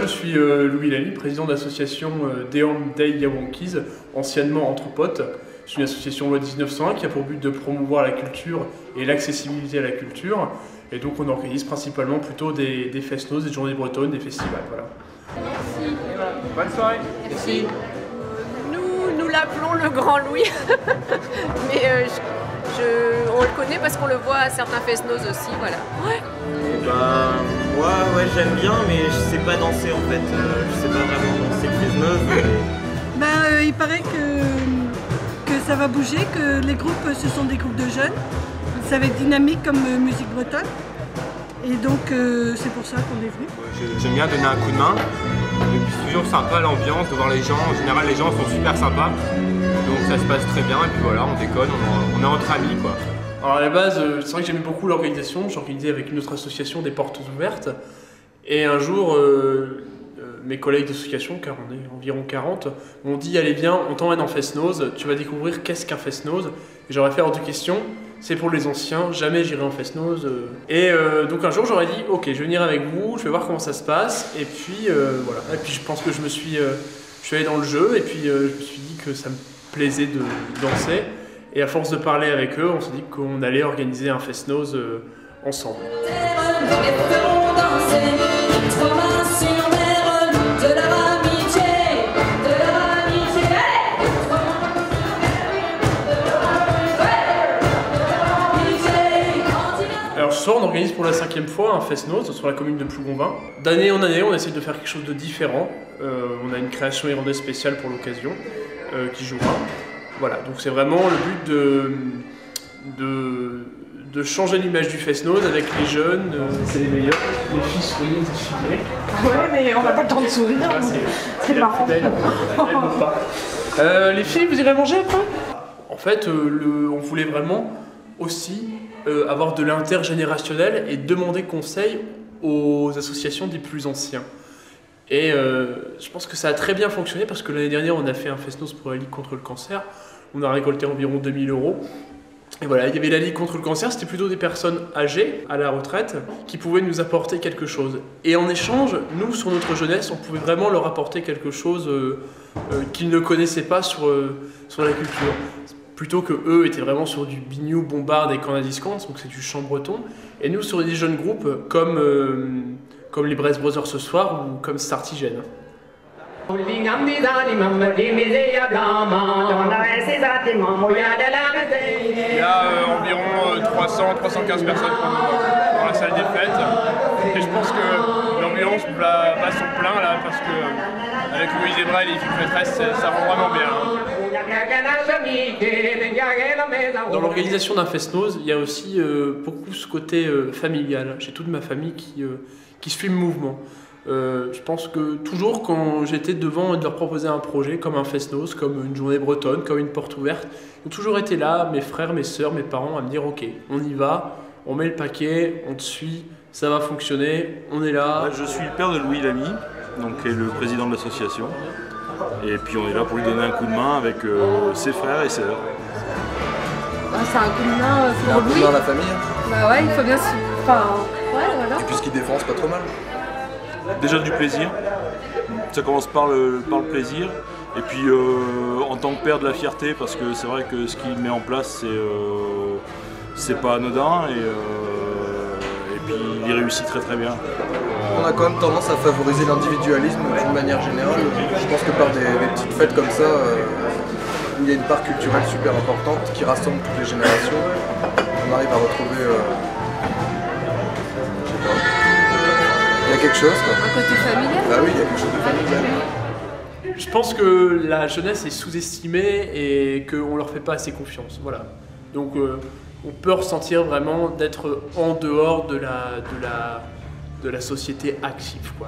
je suis Louis Lamy, président de l'association Deom Day Yawankies, anciennement Entre Potes. C'est une association loi 1901 qui a pour but de promouvoir la culture et l'accessibilité à la culture. Et donc on organise principalement plutôt des fest-noz, des journées bretonnes, des festivals. Voilà. Merci. Bonne soirée. Merci. Nous l'appelons le Grand Louis, mais on le connaît parce qu'on le voit à certains fest-noz aussi, voilà. Ouais. Moi, j'aime bien, mais je sais pas danser en fait. Je sais pas vraiment danser le fest-noz. Il paraît que ça va bouger, que les groupes, ce sont des groupes de jeunes. Ça va être dynamique comme musique bretonne. Et donc, c'est pour ça qu'on est venu. J'aime bien donner un coup de main. Et puis c'est toujours sympa l'ambiance, de voir les gens. En général, les gens sont super sympas. Donc ça se passe très bien. Et puis voilà, on déconne, on est entre amis, quoi. Alors à la base, c'est vrai que j'aimais beaucoup l'organisation. J'organisais avec une autre association des portes ouvertes. Et un jour, mes collègues d'association, car on est environ 40, m'ont dit « Allez viens, on t'emmène en fest-noz, tu vas découvrir qu'est-ce qu'un fest-noz. » Et j'aurais fait hors de question, c'est pour les anciens, jamais j'irai en fest-noz. Et donc un jour j'aurais dit « Ok, je vais venir avec vous, je vais voir comment ça se passe. » Et puis voilà, et puis je pense que je suis allé dans le jeu et puis je me suis dit que ça me plaisait de danser. Et à force de parler avec eux, on s'est dit qu'on allait organiser un fest-noz ensemble. Alors ce soir, on organise pour la 5e fois un fest-noz sur la commune de Plougonvin. D'année en année, on essaie de faire quelque chose de différent. On a une création irlandaise spéciale pour l'occasion qui jouera. Voilà, donc c'est vraiment le but de changer l'image du fest-noz avec les jeunes. C'est les meilleurs, les filles sourient, défilées. Ouais, mais on n'a pas le temps de sourire. C'est marrant. Les filles, vous irez manger après? En fait, on voulait vraiment aussi avoir de l'intergénérationnel et demander conseil aux associations des plus anciens. Et je pense que ça a très bien fonctionné parce que l'année dernière, on a fait un fest-noz pour la Ligue contre le cancer. On a récolté environ 2000 €. Et voilà, il y avait la Ligue contre le cancer, c'était plutôt des personnes âgées, à la retraite, qui pouvaient nous apporter quelque chose. Et en échange, nous, sur notre jeunesse, on pouvait vraiment leur apporter quelque chose qu'ils ne connaissaient pas sur la culture. Plutôt que eux étaient vraiment sur du biniou, bombard et canadiscans, donc c'est du chant breton. Et nous, sur des jeunes groupes comme les Brest Brothers ce soir ou comme Startigène. Il y a environ 300-315 personnes dans la salle des fêtes. Et je pense que l'ambiance va son plein là parce que avec Louis Zebra et les filles maîtresses, ça rend vraiment bien. Dans l'organisation d'un fest-noz, il y a aussi beaucoup ce côté familial. J'ai toute ma famille qui suit le mouvement. Je pense que toujours quand j'étais devant de leur proposer un projet comme un fest-noz, comme une journée bretonne, comme une porte ouverte, ils ont toujours été là, mes frères, mes sœurs, mes parents, à me dire ok, on y va, on met le paquet, on te suit, ça va fonctionner, on est là. Je suis le père de Louis Lamy, donc qui est le président de l'association. Et puis on est là pour lui donner un coup de main avec ses frères et sœurs. C'est un coup de main pour Louis. Dans la famille. Bah ouais, il faut bien se... Enfin, ouais, voilà. Et puis ce qu'il défend, c'est pas trop mal. Déjà du plaisir, ça commence par le plaisir, et puis en tant que père de la fierté, parce que c'est vrai que ce qu'il met en place, c'est pas anodin, et puis il y réussit très très bien. On a quand même tendance à favoriser l'individualisme d'une manière générale. Je pense que par des petites fêtes comme ça, où il y a une part culturelle super importante qui rassemble toutes les générations, on arrive à retrouver... Il y a quelque chose quoi. Un côté familial. Bah oui, il y a quelque chose de familial. Je pense que la jeunesse est sous-estimée et qu'on leur fait pas assez confiance. Voilà. Donc on peut ressentir vraiment d'être en dehors de la société active, quoi.